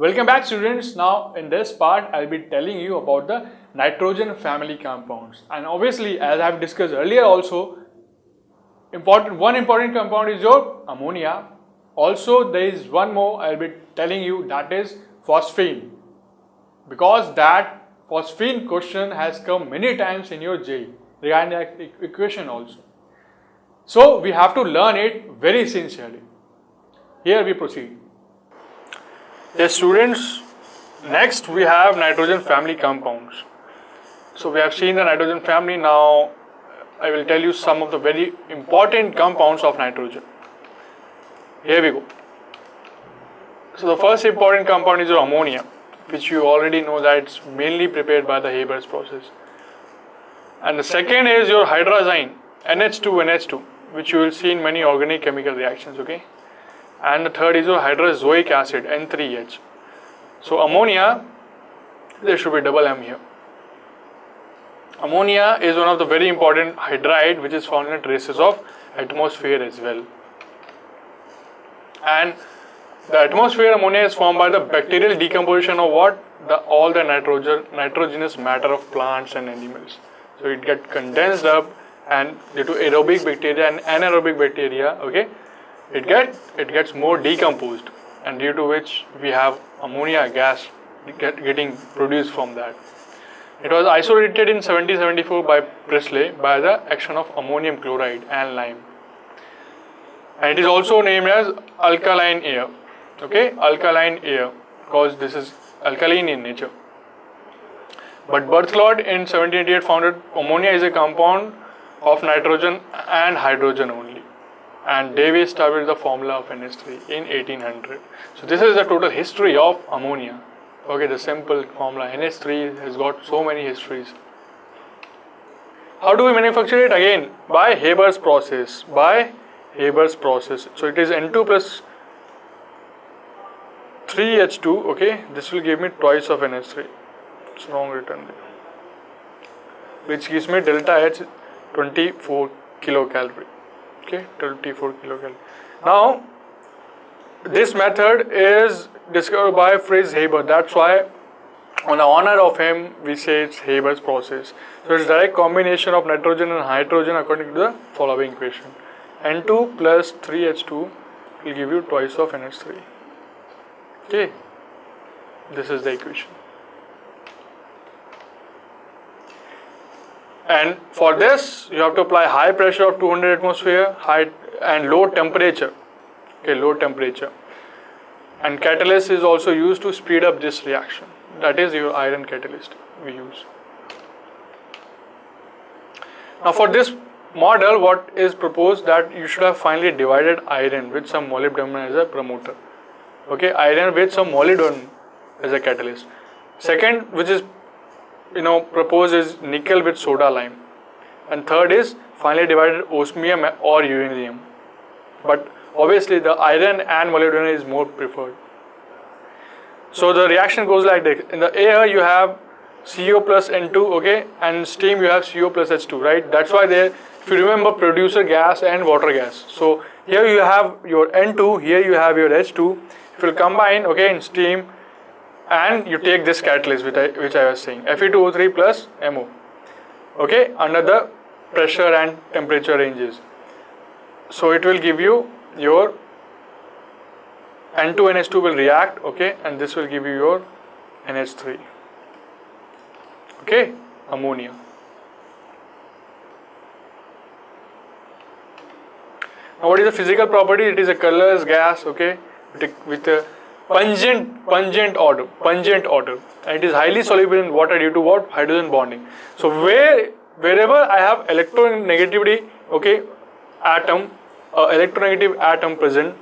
Welcome back, students. Now in this part I'll be telling you about the nitrogen family compounds, and obviously as I have discussed earlier also, one important compound is your ammonia. Also there is one more I'll be telling you, that is phosphine, because that phosphine question has come many times in your JEE regarding that equation also. So we have to learn it very sincerely. Here we proceed. Yes, students, next we have nitrogen family compounds. So we have seen the nitrogen family. Now I will tell you some of the very important compounds of nitrogen. Here we go. So the first important compound is your ammonia, which you already know that it's mainly prepared by the Haber's process. And the second is your hydrazine, NH2NH2, which you will see in many organic chemical reactions, okay? And the third is your hydrozoic acid, N3H. So ammonia, there should be double M here. Ammonia is one of the very important hydride which is found in the traces of atmosphere as well. And the atmosphere ammonia is formed by the bacterial decomposition of what? All the nitrogenous matter of plants and animals. So it gets condensed up, and due to aerobic bacteria and anaerobic bacteria, okay, it gets more decomposed, and due to which we have ammonia gas getting produced from that. It was isolated in 1774 by Priestley by the action of ammonium chloride and lime, and it is also named as alkaline air. Okay, alkaline air, because this is alkaline in nature. But Berthelot in 1788 found that ammonia is a compound of nitrogen and hydrogen only, and Davis established the formula of NH3 in 1800. So this is the total history of ammonia. Okay, the simple formula. NH3 has got so many histories. How do we manufacture it? Again, by Haber's process. By Haber's process. So it is N2 plus 3H2. Okay, this will give me twice of NH3. It's wrong written there. Which gives me delta H 24 kilocalorie. Okay, 24 kilocalorie. Now, this method is discovered by Fritz Haber. That's why, on the honor of him, we say it's Haber's process. So it's direct combination of nitrogen and hydrogen according to the following equation. N2 plus 3H2 will give you twice of NH3. Okay, this is the equation. And for this, you have to apply high pressure of 200 atmosphere, high and low temperature. Okay, low temperature. And catalyst is also used to speed up this reaction. That is your iron catalyst we use. Now for this model, what is proposed, that you should have finely divided iron with some molybdenum as a promoter. Okay, iron with some molybdenum as a catalyst. Second, which is proposed, is nickel with soda lime, and third is finely divided osmium or uranium. But obviously the iron and molybdenum is more preferred. So the reaction goes like this. In the air you have CO plus N2, okay, and steam you have CO plus H2, right? That's why there, if you remember, producer gas and water gas. So here you have your N2, here you have your H2. If you combine, okay, in steam, and you take this catalyst which I was saying, Fe2O3 plus MO, okay, under the pressure and temperature ranges. So it will give you your N2NH2 will react, okay, and this will give you your NH3, okay, ammonia. Now what is the physical property? It is a colorless gas, okay, with a pungent odor, and it is highly soluble in water due to what? Hydrogen bonding. So wherever I have electronegativity, okay, electronegative atom present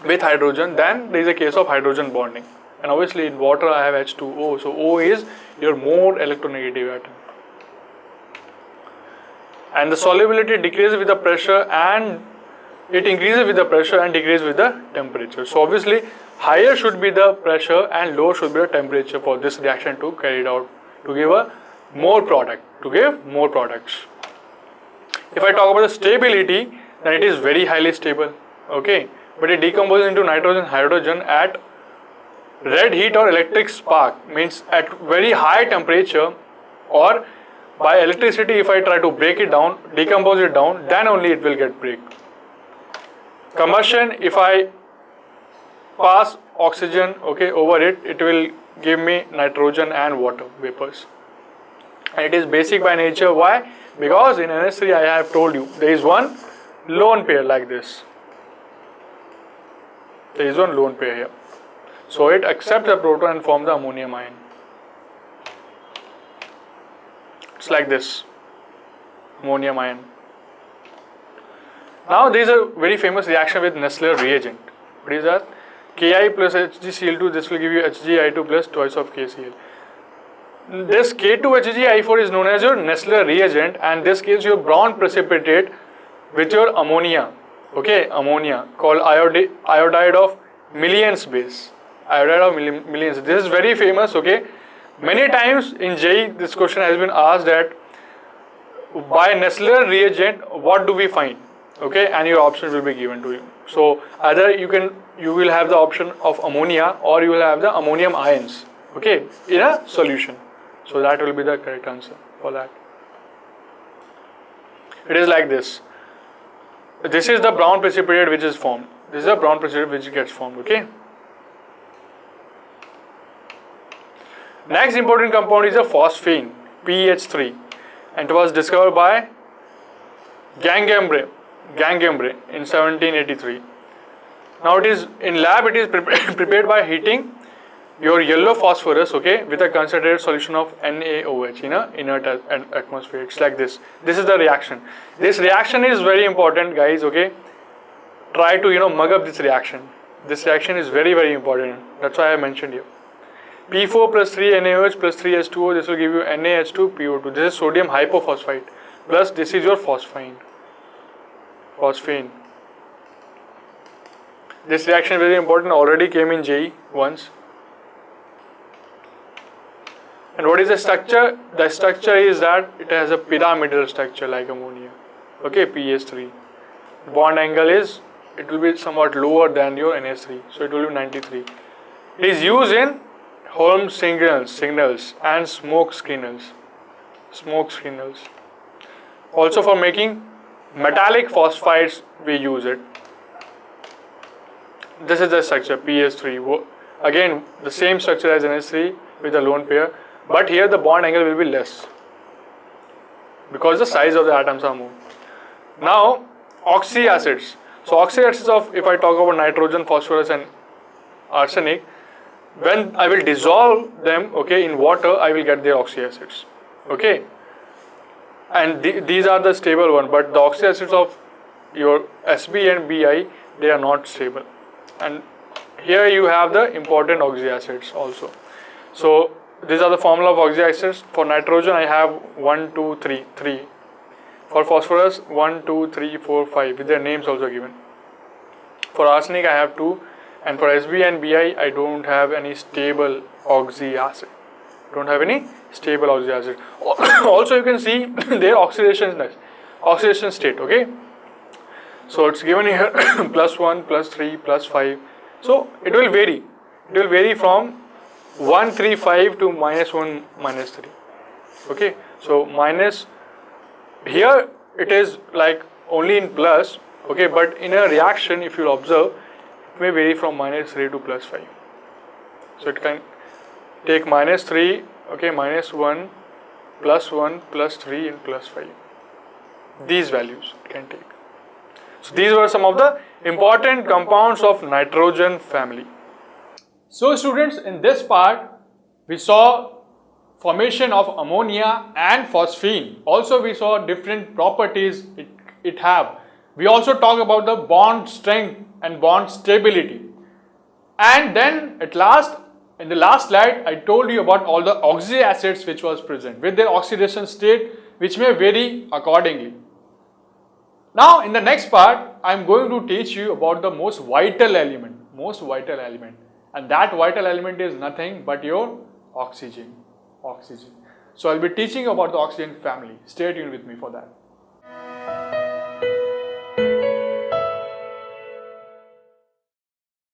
with hydrogen, then there is a case of hydrogen bonding. And obviously in water I have H2O, so O is your more electronegative atom. And the solubility decreases with the pressure, and it increases with the pressure and decreases with the temperature. So obviously higher should be the pressure and lower should be the temperature for this reaction to carry it out, to give more products. If I talk about the stability, then it is very highly stable, okay, but it decomposes into nitrogen, hydrogen at red heat or electric spark, means at very high temperature or by electricity, if I try to break it down, decompose it down, then only it will get break. Combustion, if I pass oxygen, okay, over it, it will give me nitrogen and water vapors. And it is basic by nature. Why? Because in NH3 I have told you there is one lone pair like this. There is one lone pair here. So it accepts the proton and forms the ammonium ion. It's like this, ammonium ion. Now there is a very famous reaction with Nessler reagent. What is that? Ki plus HgCl2, this will give you HgI2 plus twice of KCl. This K2HgI4 is known as your Nessler reagent, and this gives you a brown precipitate with your ammonia. Okay, ammonia called iodide of millions base. Iodide of millions. This is very famous. Okay, many times in JEE this question has been asked that by Nessler reagent what do we find? Okay, and your options will be given to you. So either you will have the option of ammonia or you will have the ammonium ions. Okay, in a solution. So that will be the correct answer for that. It is like this. This is the brown precipitate which is formed. This is the brown precipitate which gets formed. Okay. Next important compound is a phosphine, PH3, and it was discovered by Gangambre in 1783. Now it is in lab. It is prepared by heating your yellow phosphorus, okay, with a concentrated solution of NaOH in a inert atmosphere. It's like this. This is the reaction. This reaction is very important, guys. Okay, try to mug up this reaction. This reaction is very, very important. That's why I mentioned here. P4 plus 3 NaOH plus 3 H2O. This will give you NaH2 PO2. This is sodium hypophosphite. Plus this is your phosphine. This reaction is very important. Already came in JEE once. And what is the structure? The structure is that it has a pyramidal structure like ammonia. Okay, PH3. Bond angle is, it will be somewhat lower than your NH3. So it will be 93. It is used in Holmes signals and smoke screeners. Also for making metallic phosphides we use it. This is the structure PH3. Again the same structure as NH3 with a lone pair. But here the bond angle will be less because the size of the atoms are more. Now, oxyacids. So, oxyacids of, if I talk about nitrogen, phosphorus and arsenic, when I will dissolve them, okay, in water, I will get their oxyacids. Okay. And these are the stable one, but the oxyacids of your SB and BI, they are not stable. And here you have the important oxyacids also. So, these are the formula of oxyacids. For nitrogen, I have 1, 2, 3. For phosphorus, 1, 2, 3, 4, 5 with their names also given. For arsenic, I have 2. And for SB and BI, I don't have any stable oxyacid. Also, you can see their oxidation state. Okay. So it's given here plus 1, plus 3, plus 5. So it will vary. It will vary from 1, 3, 5 to minus 1, minus 3. Okay, so minus, here it is like only in plus, okay, but in a reaction, if you observe, it may vary from minus 3 to plus 5. So it can take minus 3, okay, minus 1, plus 3 and plus 5. These values it can take. So these were some of the important compounds of nitrogen family. So students, in this part, we saw formation of ammonia and phosphine. Also, we saw different properties it have. We also talked about the bond strength and bond stability. And then at last, in the last slide, I told you about all the oxyacids which was present with their oxidation state which may vary accordingly. Now, in the next part, I am going to teach you about the most vital element. And that vital element is nothing but your oxygen. So I'll be teaching about the oxygen family. Stay tuned with me for that.